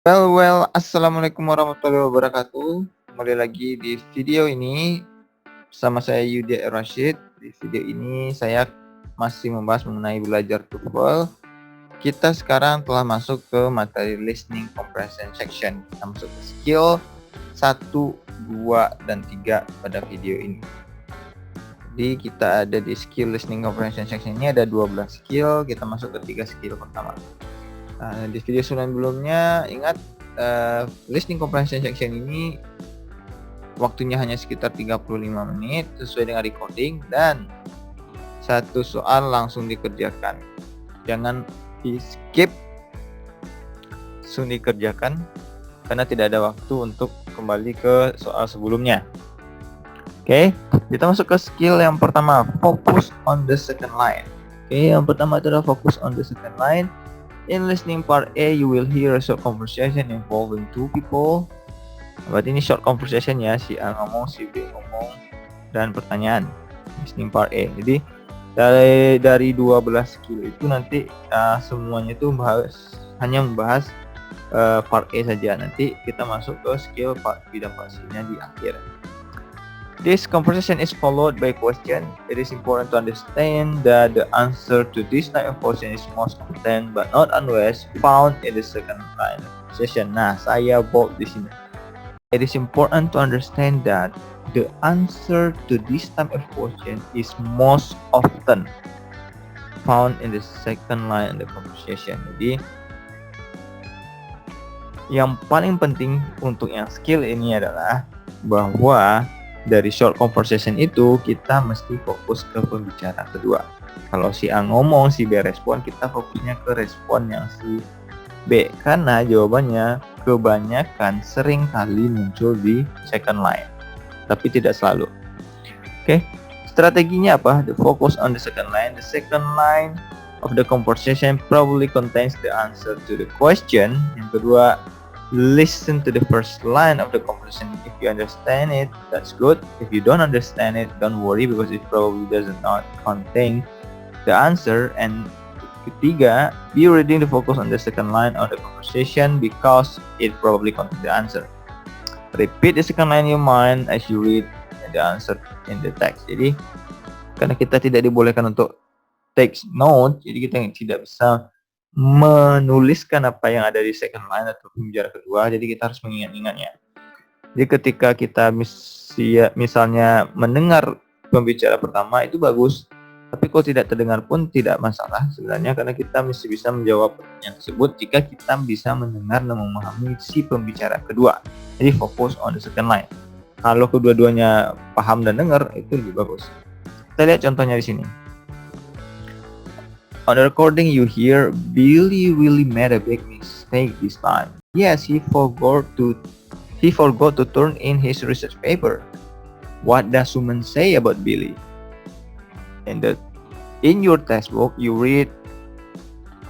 Assalamualaikum warahmatullahi wabarakatuh. Kembali lagi di video ini bersama saya Yudi Rashid. Di video ini saya masih membahas mengenai belajar TOEFL. Kita sekarang telah masuk ke materi listening comprehension section. Kita masuk ke skill 1, 2, dan 3 pada video ini. Jadi kita ada di skill listening comprehension section ini ada 12 skill. Kita masuk ke 3 skill pertama. Di video sebelumnya ingat listening comprehension section ini waktunya hanya sekitar 35 menit sesuai dengan recording dan satu soal langsung dikerjakan. Jangan di skip, langsung dikerjakan karena tidak ada waktu untuk kembali ke soal sebelumnya. Oke, kita masuk ke skill yang pertama, focus on the second line. Oke, yang pertama adalah focus on the second line. In listening part A, you will hear a short conversation involving two people. Berarti ini short conversation ya, si A ngomong, si B ngomong, dan pertanyaan. Listening part A. Jadi dari 12 skill itu nanti semuanya itu hanya membahas part A saja. Nanti kita masuk ke skill part B dan part C-nya di akhir. This conversation is followed by question. It is important to understand that the answer to this type of question is most often but not always found in the second line of conversation. Nah, saya bold di sini. It is important to understand that the answer to this type of question is most often found in the second line of the conversation. Jadi, yang paling penting untuk yang skill ini adalah bahwa dari short conversation itu kita mesti fokus ke pembicara kedua. Kalau si A ngomong, si B respon, kita fokusnya ke respon yang si B. Karena jawabannya kebanyakan sering kali muncul di second line. Tapi tidak selalu. Oke, strateginya apa? The focus on the second line. The second line of the conversation probably contains the answer to the question. Yang kedua, listen to the first line of the conversation. If you understand it, that's good. If you don't understand it, don't worry because it probably does not contain the answer. And ketiga, be ready to focus on the second line of the conversation because it probably contains the answer. Repeat the second line in your mind as you read the answer in the text. Jadi, karena kita tidak dibolehkan untuk take note, jadi kita tidak bisa menuliskan apa yang ada di second line atau pembicara kedua, jadi kita harus mengingat-ingatnya. Jadi ketika kita misalnya mendengar pembicara pertama itu bagus, tapi kalau tidak terdengar pun tidak masalah sebenarnya, karena kita mesti bisa menjawab pertanyaan tersebut jika kita bisa mendengar dan memahami si pembicara kedua. Jadi fokus on the second line. Kalau kedua-duanya paham dan dengar, itu lebih bagus. Kita lihat contohnya di sini. On the recording you hear, Billy really made a big mistake this time. Yes, he forgot to turn in his research paper. What does woman say about Billy? In your textbook you read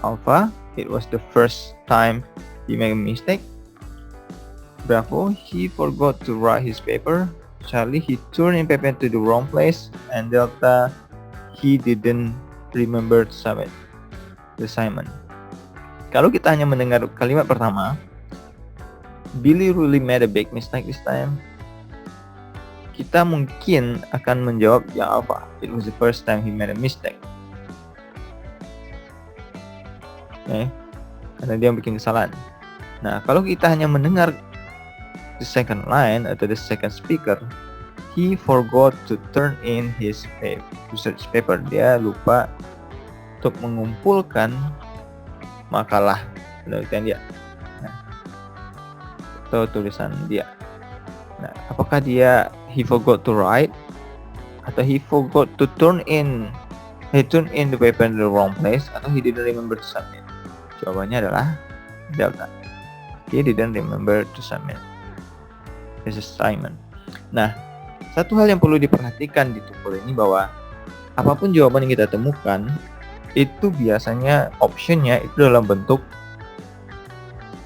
Alpha, it was the first time he made a mistake. Bravo, he forgot to write his paper. Charlie, he turned in paper to the wrong place. And Delta, he didn't remember to submit the assignment. Kalau kita hanya mendengar kalimat pertama, Billy really made a big mistake this time, kita mungkin akan menjawab yang apa? It was the first time he made a mistake. Okay. Karena dia bikin kesalahan. Nah, kalau kita hanya mendengar the second line atau the second speaker, he forgot to turn in his research paper. Dia lupa untuk mengumpulkan makalah penelitian dia, atau tulisan dia. Nah, apakah he forgot to write atau he forgot to turn in the paper in the wrong place, atau he didn't remember to submit? Jawabannya adalah Delta. He didn't remember to submit his assignment. Nah, satu hal yang perlu diperhatikan di TOEFL ini bahwa apapun jawaban yang kita temukan itu biasanya optionnya itu dalam bentuk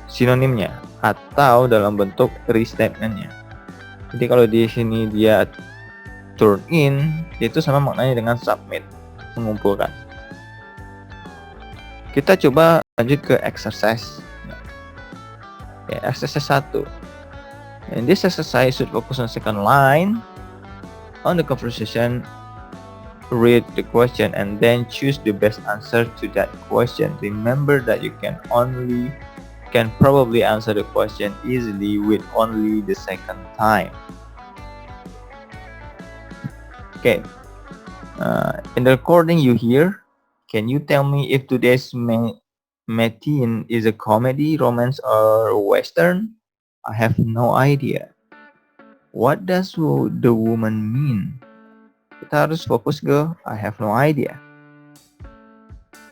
sinonimnya atau dalam bentuk restatementnya. Jadi kalau di sini dia turn in, itu sama maknanya dengan submit, mengumpulkan. Kita coba lanjut ke exercise. Okay, exercise 1. In this exercise should focus on second line on the conversation, read the question and then choose the best answer to that question. Remember that you can probably answer the question easily with only the second time. Okay. In the recording you hear, can you tell me if today's matin is a comedy, romance, or western? I have no idea. What does the woman mean? Kita harus fokus ke I have no idea.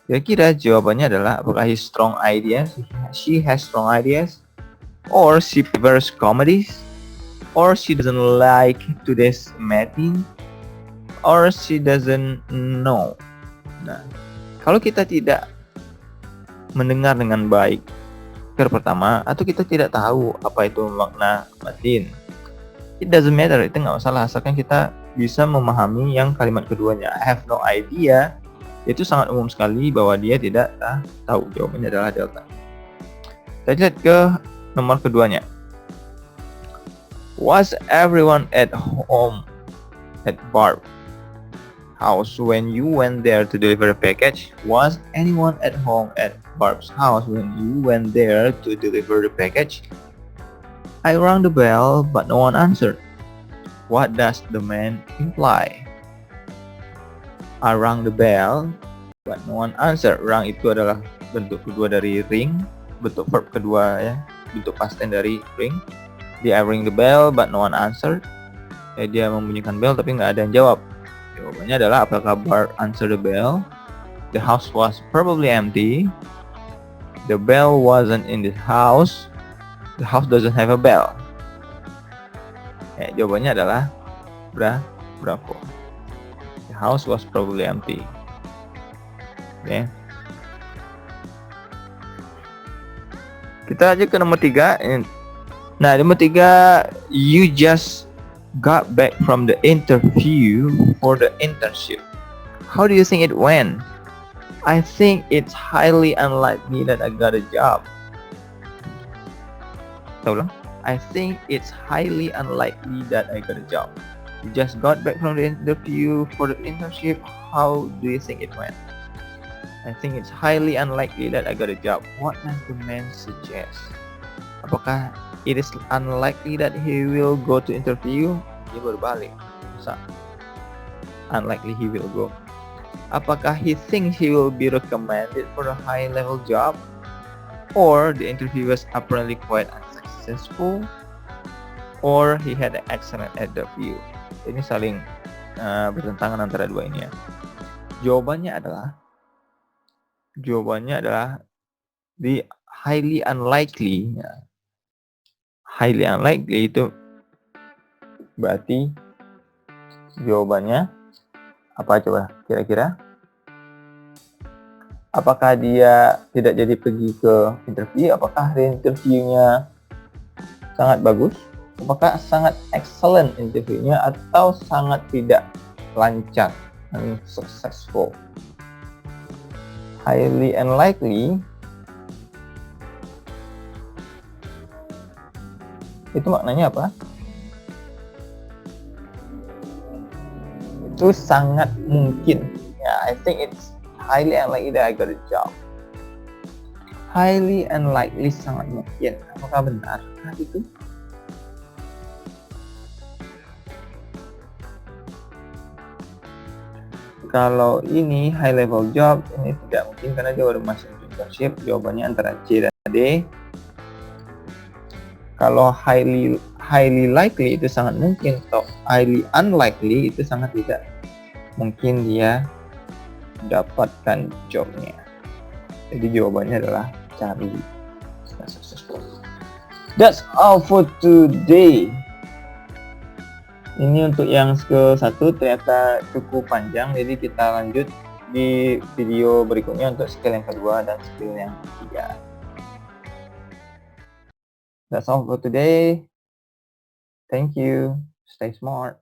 Kira-kira jawabannya adalah apakah he strong ideas, she has strong ideas, or she prefers comedies, or she doesn't like today's matin, or she doesn't know. Nah, kalau kita tidak mendengar dengan baik pertama, atau kita tidak tahu apa itu makna matin, it doesn't matter, itu nggak masalah, asalkan kita bisa memahami yang kalimat keduanya. I have no idea, itu sangat umum sekali bahwa dia tidak tahu. Jawabannya adalah delta. Kita lihat ke nomor keduanya. Was everyone at home at Barb house when you went there to deliver a package? Was anyone at home at Barb's house when you went there to deliver the package? I rang the bell but no one answered. What does the man imply? I rang the bell but no one answered. Rang itu adalah bentuk kedua dari ring, bentuk verb kedua ya, bentuk past tense dari ring. Dia ring the bell but no one answered. Dia membunyikan bell tapi nggak ada yang jawab. Jawabannya adalah apakah Bart answered the bell? The house was probably empty. The bell wasn't in the house. The house doesn't have a bell. Jawabannya adalah bravo. The house was probably empty. Okay. Kita aja ke nomor 3. Nah, nomor 3, you just got back from the interview for the internship. How do you think it went? I think it's highly unlikely that I got a job. Ulang. I think it's highly unlikely that I got a job. You just got back from the interview for the internship. How do you think it went? I think it's highly unlikely that I got a job. What does the man suggest? Apakah it is unlikely that he will go to interview? Dia berbalik. Masa unlikely he will go. Apakah he thinks he will be recommended for a high level job? Or the interview was apparently quite unsuccessful? Or he had an excellent interview? Ini saling bertentangan antara dua ini ya. Jawabannya adalah the highly unlikely. Highly unlikely itu berarti jawabannya apa coba kira-kira? Apakah dia tidak jadi pergi ke interview? Apakah interviewnya sangat bagus? Apakah sangat excellent interviewnya atau sangat tidak lancar, unsuccessful? Highly unlikely itu maknanya apa? Itu sangat mungkin. I think it's highly unlikely that I got a job. Highly unlikely, sangat mungkin. Apakah benar itu? Kalau ini high level job, ini tidak mungkin karena dia baru masuk internship. Jawabannya antara C dan D. Kalau highly likely itu sangat mungkin, atau highly unlikely itu sangat tidak mungkin dia dapatkan jobnya. Jadi jawabannya adalah cari. That's all for today. Ini untuk yang ke-1 ternyata cukup panjang, jadi kita lanjut di video berikutnya untuk skill yang kedua dan skill yang ketiga. That's all for today. Thank you. Stay smart.